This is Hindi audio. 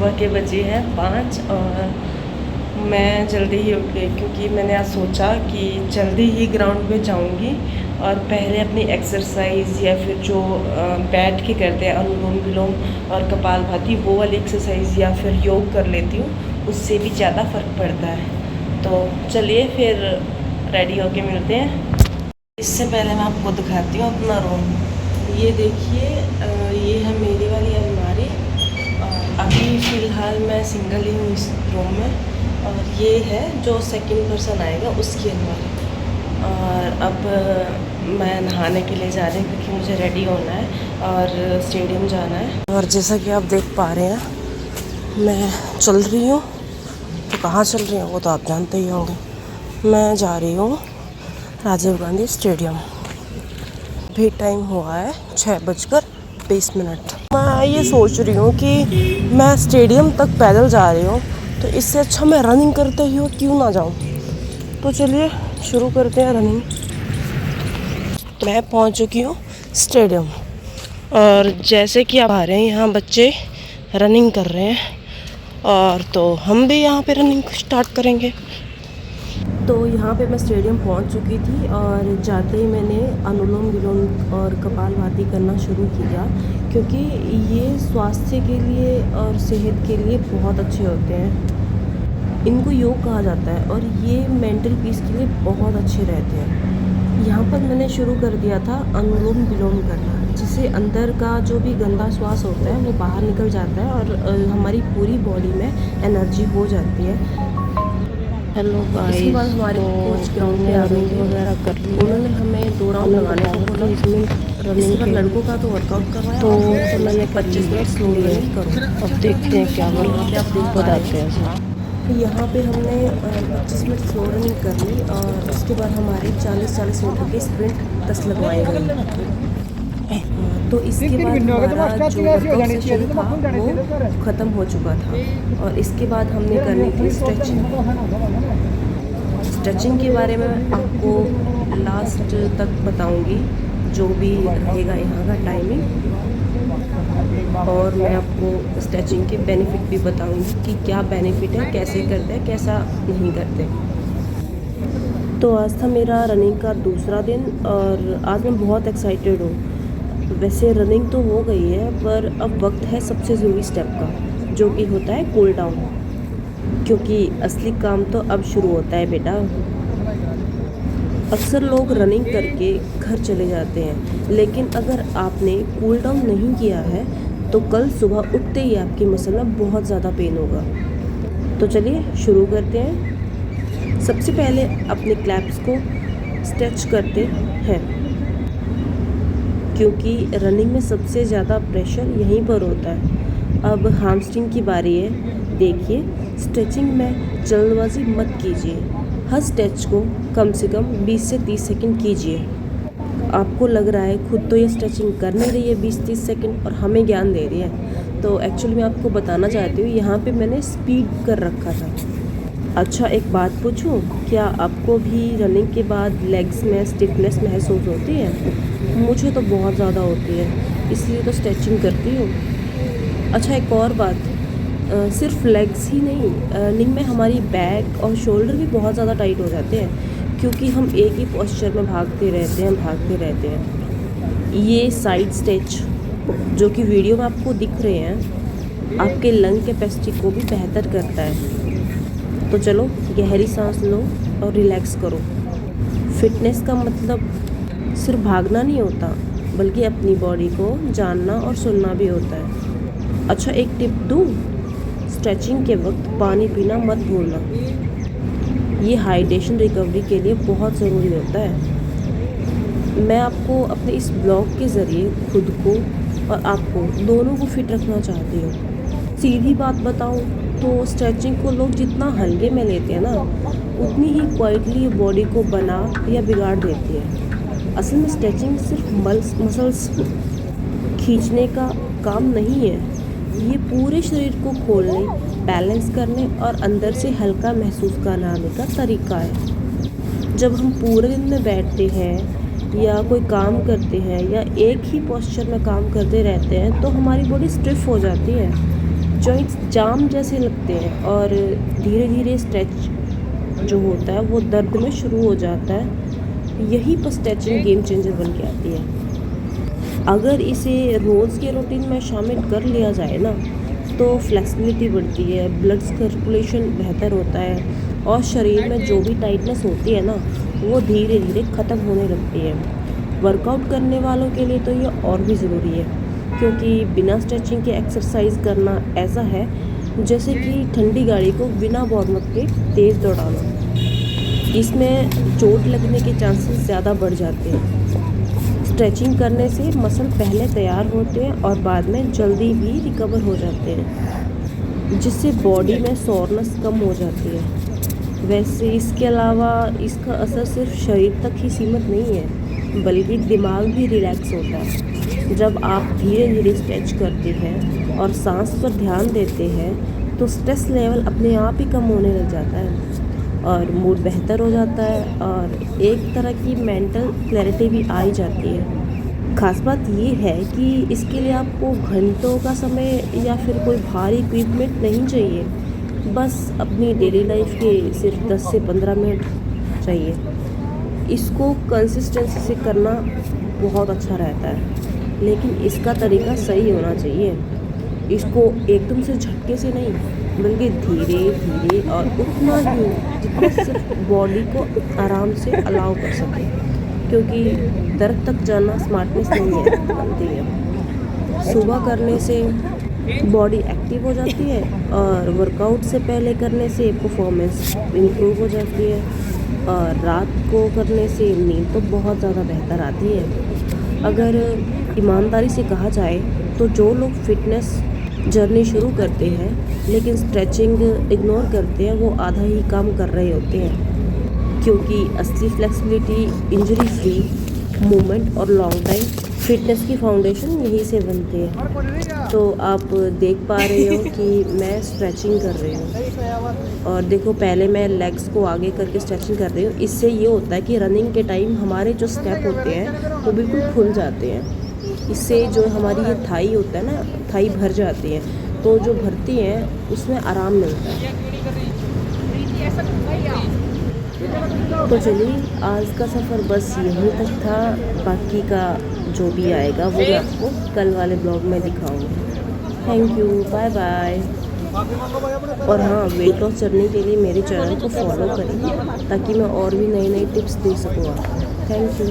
सुबह के बजे हैं 5 और मैं जल्दी ही उठ गई क्योंकि मैंने आज सोचा कि जल्दी ही ग्राउंड पे जाऊंगी और पहले अपनी एक्सरसाइज या फिर जो बैठ के करते हैं अनुलोम विलोम और कपालभाति वो वाली एक्सरसाइज या फिर योग कर लेती हूँ, उससे भी ज़्यादा फ़र्क पड़ता है। तो चलिए फिर रेडी होके मिलते हैं। इससे पहले मैं आपको दिखाती हूँ अपना रूम। ये देखिए, ये है मेरी वाली अलमारी और अभी फ़िलहाल मैं सिंगल ही हूँ इस रूम में। और ये है जो सेकंड पर्सन आएगा उसकी अलमारी। और अब मैं नहाने के लिए जा रही हूँ क्योंकि मुझे रेडी होना है और स्टेडियम जाना है। और जैसा कि आप देख पा रहे हैं मैं चल रही हूँ। तो कहाँ चल रही हूँ वो तो आप जानते ही होंगे। मैं जा रही हूँ राजीव गांधी स्टेडियम। भी टाइम हुआ है 6:20। मैं ये सोच रही हूँ कि मैं स्टेडियम तक पैदल जा रही हूँ, तो इससे अच्छा मैं रनिंग करते हुए क्यों ना जाऊँ। तो चलिए शुरू करते हैं रनिंग। मैं पहुँच चुकी हूँ स्टेडियम और जैसे कि आप आ रहे हैं यहाँ बच्चे रनिंग कर रहे हैं और तो हम भी यहाँ पे रनिंग स्टार्ट करेंगे। तो यहाँ पे मैं स्टेडियम पहुँच चुकी थी और जाते ही मैंने अनुलोम विलोम और कपालभाति करना शुरू किया क्योंकि ये स्वास्थ्य के लिए और सेहत के लिए बहुत अच्छे होते हैं। इनको योग कहा जाता है और ये मेंटल पीस के लिए बहुत अच्छे रहते हैं। यहाँ पर मैंने शुरू कर दिया था अनुलोम विलोम करना, जिससे अंदर का जो भी गंदा श्वास होता है वो बाहर निकल जाता है और हमारी पूरी बॉडी में एनर्जी हो जाती है। हेलो गाइस, इसके बाद हमारे कोच ग्राउंड पे रनिंग वगैरह कर ली। उन्होंने हमें 2 राउंड लगाने को बोला। इसमें रनिंग के लड़कों का तो वर्कआउट करवाया तो मैंने 25 मिनट स्लो रनिंग करो। अब देखते हैं क्या बताते हैं। यहाँ पे हमने 25 मिनट स्लो रनिंग कर ली और उसके बाद हमारे 40-40 मीटर के स्प्रिंट 10 लगवाए गए। तो इसके बाद हमारा जो वर्कआउट सेशन था वो ख़त्म हो चुका था और इसके बाद हमने करनी थी स्ट्रेचिंग के बारे में आपको लास्ट तक बताऊंगी, जो भी रहेगा यहाँ का टाइमिंग। और मैं आपको स्ट्रेचिंग के बेनिफिट भी बताऊंगी कि क्या बेनिफिट है, कैसे करते हैं, कैसा नहीं करते। तो आज था मेरा रनिंग का दूसरा दिन और आज मैं बहुत एक्साइटेड हूँ। वैसे रनिंग तो हो गई है पर अब वक्त है सबसे ज़रूरी स्टेप का, जो कि होता है कूल डाउन, क्योंकि असली काम तो अब शुरू होता है बेटा। अक्सर लोग रनिंग करके घर चले जाते हैं, लेकिन अगर आपने कूल डाउन नहीं किया है तो कल सुबह उठते ही आपकी मसल में बहुत ज़्यादा पेन होगा। तो चलिए शुरू करते हैं। सबसे पहले अपने क्लैप्स को स्ट्रेच करते हैं क्योंकि रनिंग में सबसे ज़्यादा प्रेशर यहीं पर होता है। अब हैमस्ट्रिंग की बारी है। देखिए, स्ट्रेचिंग में जल्दबाजी मत कीजिए। हर स्ट्रेच को कम से कम 20 से 30 सेकंड कीजिए। आपको लग रहा है खुद तो ये स्ट्रेचिंग कर नहीं रही है 20-30 सेकंड और हमें ज्ञान दे रही है, तो एक्चुअली मैं आपको बताना चाहती हूँ यहाँ पे मैंने स्पीड कर रखा था। अच्छा, एक बात पूछूं, क्या आपको भी रनिंग के बाद लेग्स में स्टिफनेस महसूस होती है? मुझे तो बहुत ज़्यादा होती है, इसलिए तो स्ट्रेचिंग करती हूँ। अच्छा, एक और बात, सिर्फ लेग्स ही नहीं, रनिंग में हमारी बैक और शोल्डर भी बहुत ज़्यादा टाइट हो जाते हैं क्योंकि हम एक ही पोस्चर में भागते रहते हैं। ये साइड स्ट्रेच जो कि वीडियो में आपको दिख रहे हैं, आपके लंग कैपेसिटी को भी बेहतर करता है। तो चलो गहरी सांस लो और रिलैक्स करो। फिटनेस का मतलब सिर्फ भागना नहीं होता, बल्कि अपनी बॉडी को जानना और सुनना भी होता है। अच्छा, एक टिप दूँ, स्ट्रेचिंग के वक्त पानी पीना मत भूलना। ये हाइड्रेशन रिकवरी के लिए बहुत ज़रूरी होता है। मैं आपको अपने इस ब्लॉग के ज़रिए खुद को और आपको दोनों को फिट रखना चाहती हूँ। सीधी बात बताऊँ तो स्ट्रेचिंग को लोग जितना हल्के में लेते हैं ना, उतनी ही क्वाइटली बॉडी को बना या बिगाड़ देती है। असल में स्ट्रेचिंग सिर्फ मसल्स खींचने का काम नहीं है, ये पूरे शरीर को खोलने, बैलेंस करने और अंदर से हल्का महसूस कराने का तरीका है। जब हम पूरे दिन में बैठते हैं या कोई काम करते हैं या एक ही पोस्चर में काम करते रहते हैं तो हमारी बॉडी स्टिफ हो जाती है। जॉइंट्स जाम जैसे लगते हैं और धीरे धीरे स्ट्रेच जो होता है वो दर्द में शुरू हो जाता है। यही पर स्ट्रेचिंग गेम चेंजर बन के आती है। अगर इसे रोज़ के रूटीन में शामिल कर लिया जाए ना तो फ्लेक्सिबिलिटी बढ़ती है, ब्लड सर्कुलेशन बेहतर होता है और शरीर में जो भी टाइटनेस होती है ना वो धीरे धीरे ख़त्म होने लगती है। वर्कआउट करने वालों के लिए तो ये और भी ज़रूरी है, क्योंकि बिना स्ट्रेचिंग के एक्सरसाइज करना ऐसा है जैसे कि ठंडी गाड़ी को बिना वार्म अप के तेज़ दौड़ाना। इसमें चोट लगने के चांसेस ज़्यादा बढ़ जाते हैं। स्ट्रेचिंग करने से मसल पहले तैयार होते हैं और बाद में जल्दी भी रिकवर हो जाते हैं, जिससे बॉडी में सोरनेस कम हो जाती है। वैसे इसके अलावा इसका असर सिर्फ शरीर तक ही सीमित नहीं है, बल्कि दिमाग भी रिलैक्स होता है। जब आप धीरे धीरे स्ट्रेच करते हैं और सांस पर ध्यान देते हैं तो स्ट्रेस लेवल अपने आप ही कम होने लग जाता है और मूड बेहतर हो जाता है और एक तरह की मेंटल क्लैरिटी भी आ ही जाती है। खास बात ये है कि इसके लिए आपको घंटों का समय या फिर कोई भारी इक्विपमेंट नहीं चाहिए, बस अपनी डेली लाइफ के सिर्फ 10 से 15 मिनट चाहिए। इसको कंसिस्टेंसी से करना बहुत अच्छा रहता है, लेकिन इसका तरीका सही होना चाहिए। इसको एकदम से झटके से नहीं, बल्कि धीरे धीरे और उतना ही जितना सिर्फ बॉडी को आराम से अलाउ कर सके, क्योंकि दर्द तक जाना स्मार्टनेस नहीं है, बनती है। सुबह करने से बॉडी एक्टिव हो जाती है और वर्कआउट से पहले करने से परफॉर्मेंस इम्प्रूव हो जाती है और रात को करने से नींद तो बहुत ज़्यादा बेहतर आती है। अगर ईमानदारी से कहा जाए तो जो लोग फिटनेस जर्नी शुरू करते हैं लेकिन स्ट्रेचिंग इग्नोर करते हैं वो आधा ही काम कर रहे होते हैं, क्योंकि असली फ्लेक्सिबिलिटी, इंजरी फ्री मूवमेंट और लॉन्ग टाइम फिटनेस की फाउंडेशन यहीं से बनती है। तो आप देख पा रहे हो कि मैं स्ट्रेचिंग कर रही हूँ और देखो पहले मैं लेग्स को आगे करके स्ट्रेचिंग कर रही हूँ। इससे ये होता है कि रनिंग के टाइम हमारे जो स्टेप होते हैं वो बिल्कुल खुल जाते हैं। इससे जो हमारी ये थाई होता है ना, थाई भर जाती है, तो जो भरती हैं उसमें आराम मिलता है। तो चलिए आज का सफ़र बस यहीं तक था, बाकी का जो भी आएगा वो मैं आपको कल वाले ब्लॉग में दिखाऊंगी। Thank you, bye bye. और हाँ, वेट लॉस जर्नी के लिए मेरे चैनल को फॉलो करें ताकि मैं और भी नई नई टिप्स दे सकूँ आपको। Thank you.